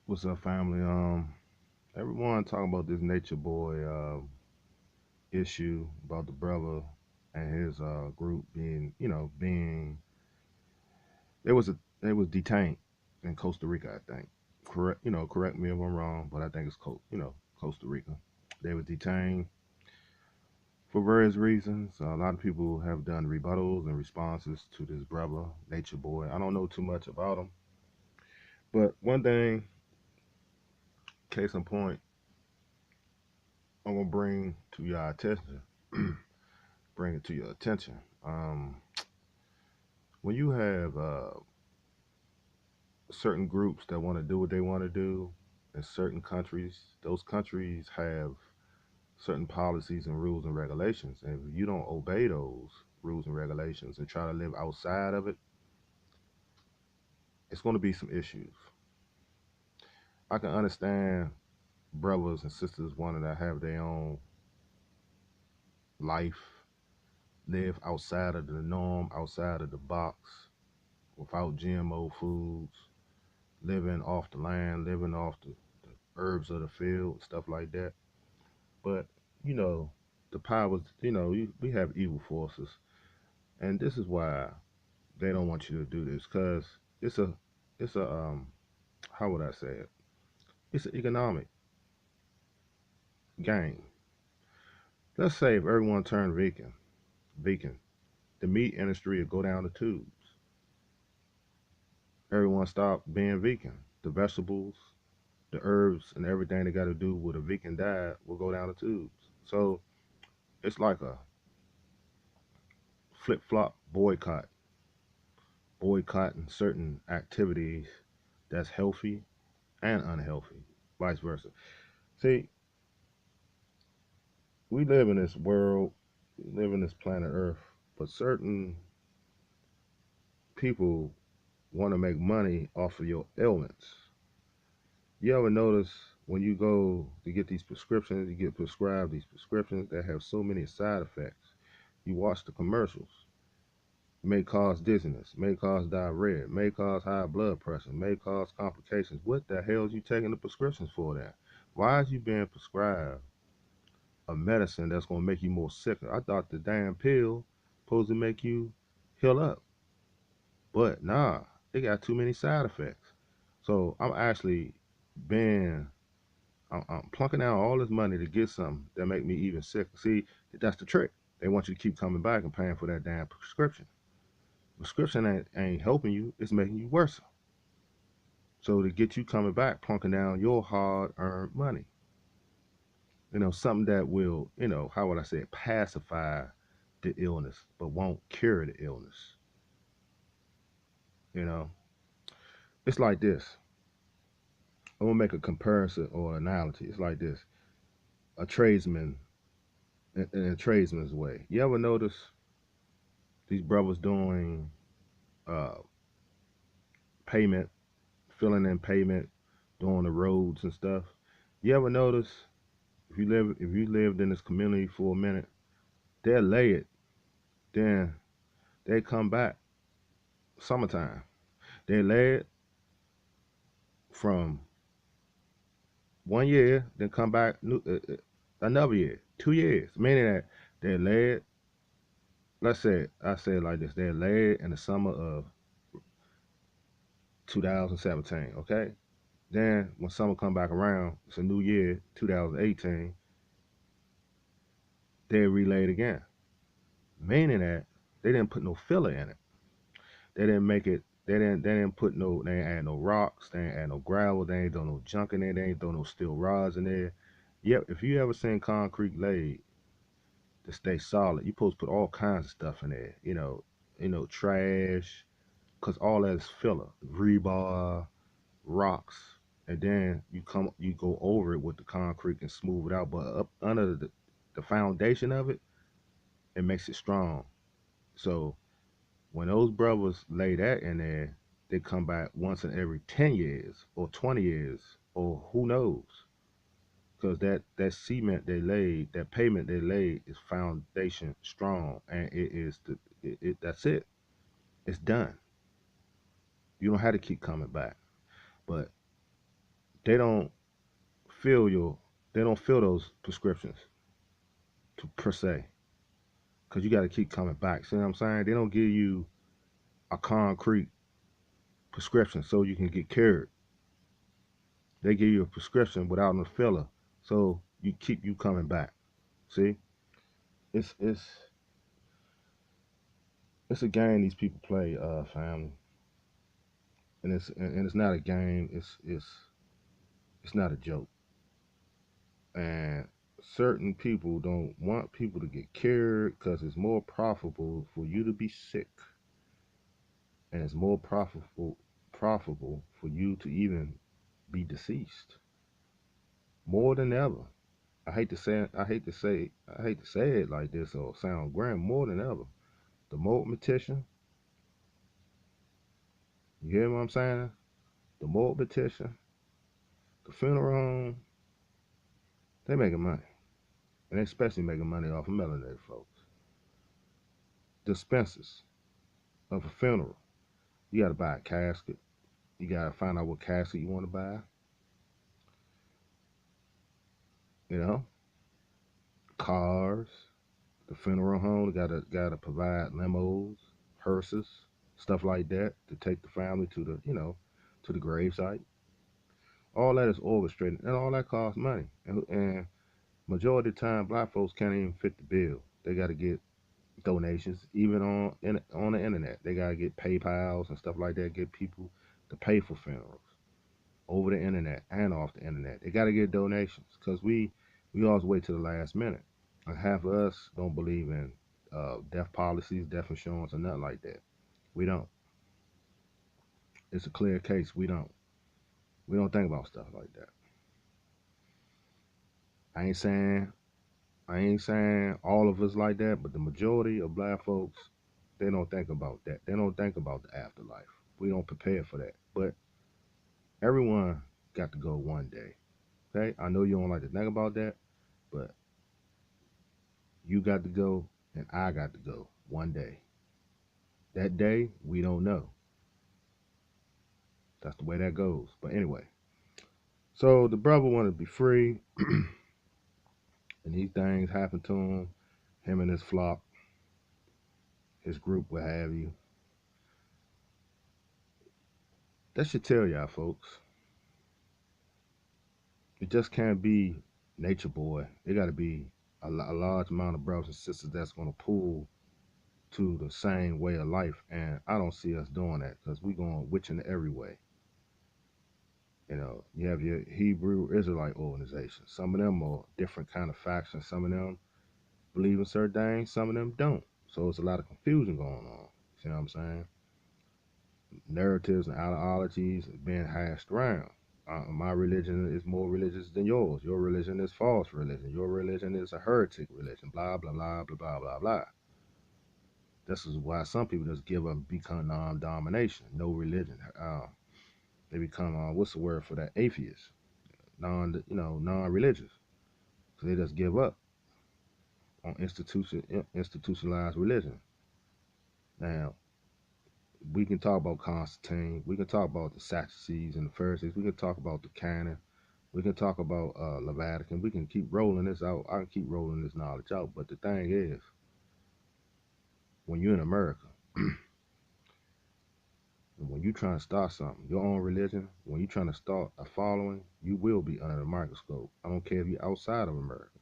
What's up, family? Everyone talking about this Nature Boy issue about the brother and his group being, they was a they was detained in Costa Rica, I think. Correct me if I'm wrong, but I think it's Costa Rica. They were detained for various reasons. A lot of people have done rebuttals and responses to this brother Nature Boy. I don't know too much about him, but one thing, case in point, I'm gonna bring to your attention. Bring it to your attention. Um, when you have certain groups that want to do what they want to do in certain countries, those countries have certain policies and rules and regulations. And if you don't obey those rules and regulations and try to live outside of it, it's going to be some issues. I can understand brothers and sisters wanting to have their own life, live outside of the norm, outside of the box, without GMO foods, living off the land, living off the herbs of the field, stuff like that. But you know, the powers, we have evil forces, and this is why they don't want you to do this, because it's a, it's a, how would I say it? It's an economic game. Let's say if everyone turned vegan, the meat industry would go down the tubes. Everyone stopped being vegan. The vegetables, the herbs, and everything they got to do with a vegan diet will go down the tubes. So it's like a flip flop boycotting certain activities that's healthy and unhealthy, vice versa. See, we live in this world, we live in this planet Earth, but certain people want to make money off of your ailments. You ever notice when you go to get these prescriptions, you get prescribed these prescriptions that have so many side effects? You watch the commercials. May cause dizziness, may cause diarrhea, may cause high blood pressure, may cause complications. What the hell is you taking the prescriptions for that? Why is you being prescribed a medicine that's gonna make you more sicker? I thought the damn pill supposed to make you heal up. But nah, it got too many side effects. So I'm actually being I'm plunking out all this money to get something that make me even sicker. See, that's the trick. They want you to keep coming back and paying for that damn prescription. Prescription ain't helping you, it's making you worse. So to get you coming back, plunking down your hard earned money. Something that will, how would I say it, pacify the illness, but won't cure the illness. You know, it's like this. I'm gonna make a comparison or analogy. It's like this: a tradesman in a tradesman's way. You ever notice these brothers doing uh, payment, filling in payment, doing the roads and stuff? You ever notice if you lived in this community for a minute, they'll lay it, then they come back summertime. They lay it from 1 year, then come back another year, 2 years. Meaning that they lay it. I say it like this: they lay it in the summer of 2017. Okay, then when summer come back around, it's a new year, 2018. They relay it again. Meaning that they didn't put no filler in it. They didn't make it. They didn't put no. They ain't add no rocks. They ain't add no gravel. They ain't throw no junk in there. They ain't throw no steel rods in there. Yep. If you ever seen concrete laid to stay solid, you supposed to put all kinds of stuff in there. Trash, cause all that is filler, rebar, rocks, and then you go over it with the concrete and smooth it out. But up under the foundation of it, it makes it strong. So when those brothers lay that in there, they come back once in every 10 years or 20 years or who knows. Because that cement they laid, that pavement they laid is foundation strong, and it is that's it. It's done. You don't have to keep coming back. But They don't fill your, they don't fill those prescriptions per se, because you got to keep coming back. See what I'm saying? They don't give you a concrete prescription so you can get cured. They give you a prescription without no filler, so you keep you coming back. See, it's it's it's a game these people play, family, and it's not a game. It's not a joke. And certain people don't want people to get cured because it's more profitable for you to be sick, and it's more profitable for you to even be deceased more than ever. I hate to say it like this or sound grand, more than ever. The mortician, you hear what I'm saying? The mortician, the funeral home, they making money. And they especially making money off of melanated folks. Dispensers of a funeral. You gotta buy a casket. You gotta find out what casket you want to buy. You know, cars. The funeral home gotta provide limos, hearses, stuff like that to take the family to the to the gravesite. All that is orchestrated, and all that costs money. And majority of the time, black folks can't even fit the bill. They got to get donations, even on the internet. They got to get PayPal's and stuff like that. Get people to pay for funerals over the internet and off the internet. They got to get donations because we always wait to the last minute. And half of us don't believe in death policies, death insurance, or nothing like that. We don't. It's a clear case. We don't. We don't think about stuff like that. I ain't saying I ain't saying all of us like that, but the majority of black folks, they don't think about that. They don't think about the afterlife. We don't prepare for that. But everyone got to go one day. Okay? I know you don't like to think about that, but you got to go and I got to go one day. That day, we don't know. That's the way that goes. But anyway, so the brother wanted to be free, and these things happened to him and his flock, his group, what have you. That should tell y'all, folks. It just can't be nature boy. It got to be a large amount of brothers and sisters that's going to pull to the same way of life. And I don't see us doing that because we're going witching every way. You know, you have your Hebrew Israelite organization. Some of them are different kind of factions. Some of them believe in certain things. Some of them don't. So it's a lot of confusion going on. See what I'm saying? Narratives and ideologies being hashed around. My religion is more religious than yours. Your religion is false religion. Your religion is a heretic religion. Blah blah blah blah blah blah blah. This is why some people just give up and become non-domination, no religion. They become what's the word for that? Atheists, non-religious. So they just give up on institutionalized religion. Now we can talk about Constantine. We can talk about the Sadducees and the Pharisees. We can talk about the canon. We can talk about Leviticus. We can keep rolling this out. I can keep rolling this knowledge out. But the thing is, when you're in America, when you're trying to start something, your own religion, when you're trying to start a following, you will be under the microscope. I don't care if you're outside of America,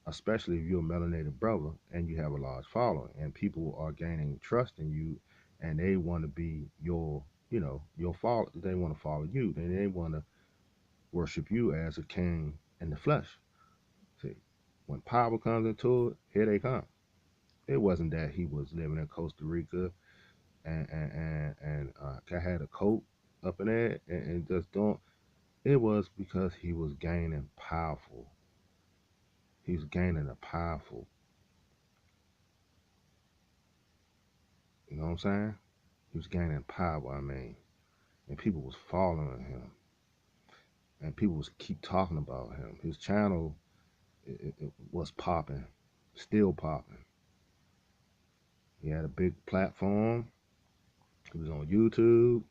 especially if you're a melanated brother and you have a large following and people are gaining trust in you and they want to be your follow. They want to follow you. And they want to worship you as a king in the flesh. See, when power comes into it, here they come. It wasn't that he was living in Costa Rica and had a coat up in there and just don't. It was because he was gaining powerful. He was gaining a powerful. You know what I'm saying? He was gaining power. I mean, and people was following him, and people was keep talking about him. His channel it was popping, still popping. He had a big platform. He was on YouTube.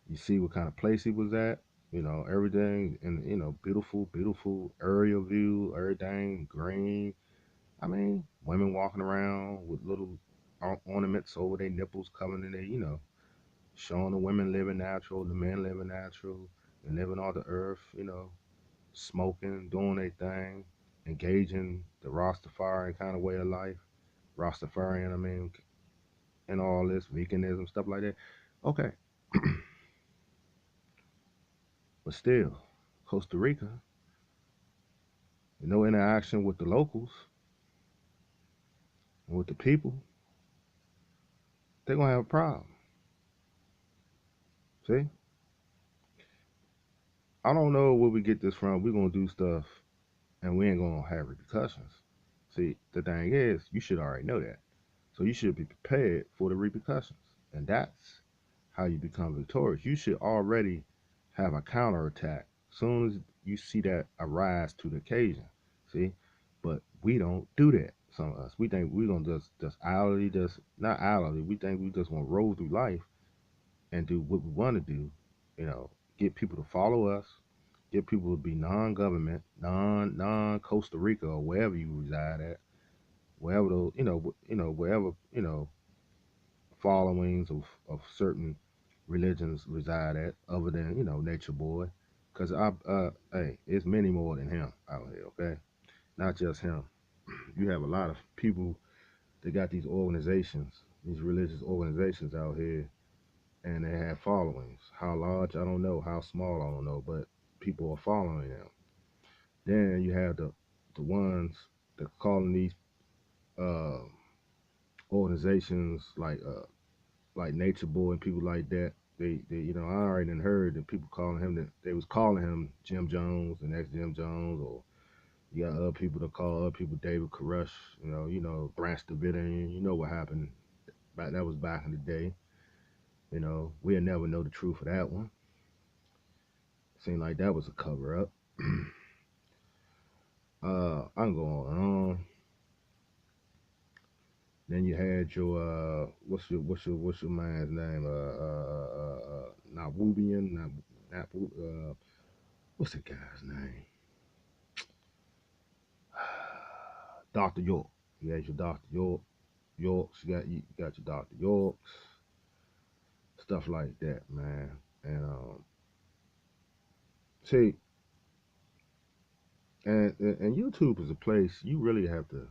You see what kind of place he was at. Everything, and beautiful, beautiful aerial view, everything green. I mean, women walking around with little ornaments over their nipples, covering their, showing the women living natural, the men living natural, and living on the earth, smoking, doing their thing, engaging the Rastafarian kind of way of life. Rastafarian, I mean, and all this veganism, stuff like that. Okay, but still, Costa Rica, no interaction with the locals and with the people, they're gonna have a problem. See, I don't know where we get this from. We're gonna do stuff and we ain't gonna have repercussions. See, the thing is, you should already know that. So you should be prepared for the repercussions. And that's how you become victorious. You should already have a counterattack as soon as you see that arise to the occasion. See? But we don't do that. Some of us. We think we're gonna just idly, just not idly, we think we just gonna roll through life and do what we wanna do, you know, get people to follow us, get people to be non-government, non Costa Rica or wherever you reside at, wherever those, wherever followings of certain religions reside at, other than Nature Boy, because hey, it's many more than him out here. Okay, not just him. You have a lot of people that got these organizations, these religious organizations out here, and they have followings. How large, I don't know. How small, I don't know. But people are following them. Then you have the ones that calling these uh, organizations like Nature Boy and people like that. They I already done heard that people calling him that they was calling him Jim Jones, the next Jim Jones, or you got other people that call other people David Koresh, Branch Davidian. You know what happened back that was back in the day. We'll never know the truth of that one. Seemed like that was a cover up. I'm going on. Then you had your what's your man's name? Nabubian, what's the guy's name? Dr. York. You had your Dr. Yorks. You got your Dr. Yorks, stuff like that, man. And see, and YouTube is a place you really have to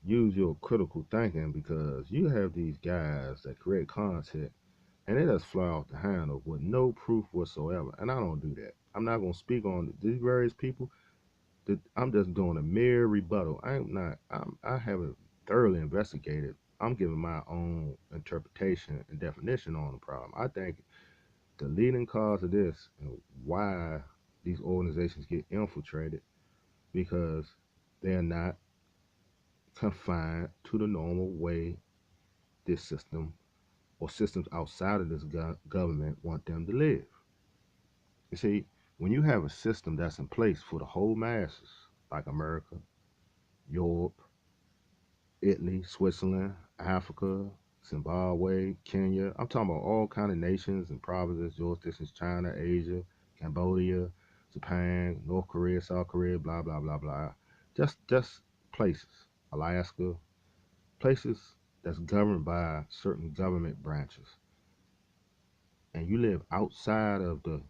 use your critical thinking, because you have these guys that create content and they just fly off the handle with no proof whatsoever. And I don't do that. I'm not gonna speak on these various people. I'm just doing a mere rebuttal. I'm not. I haven't thoroughly investigated. I'm giving my own interpretation and definition on the problem. I think the leading cause of this and why these organizations get infiltrated, because they're not confined to the normal way this system or systems outside of this government want them to live. You see, when you have a system that's in place for the whole masses, like America, Europe, Italy, Switzerland, Africa, Zimbabwe, Kenya. I'm talking about all kind of nations and provinces, jurisdictions, China, Asia, Cambodia, Japan, North Korea, South Korea, blah blah blah blah. Just places. Alaska, places that's governed by certain government branches. And you live outside of the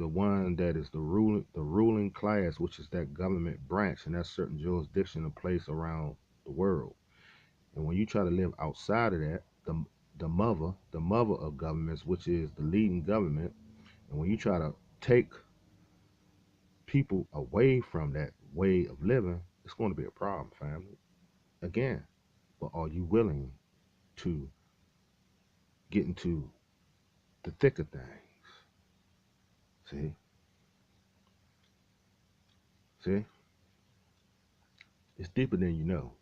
one that is the ruling class, which is that government branch, and that's certain jurisdiction and place around the world. And when you try to live outside of that, the mother of governments, which is the leading government, and when you try to take people away from that way of living, it's going to be a problem, family. Again, but are you willing to get into the thick of things? See, see, it's deeper than you know.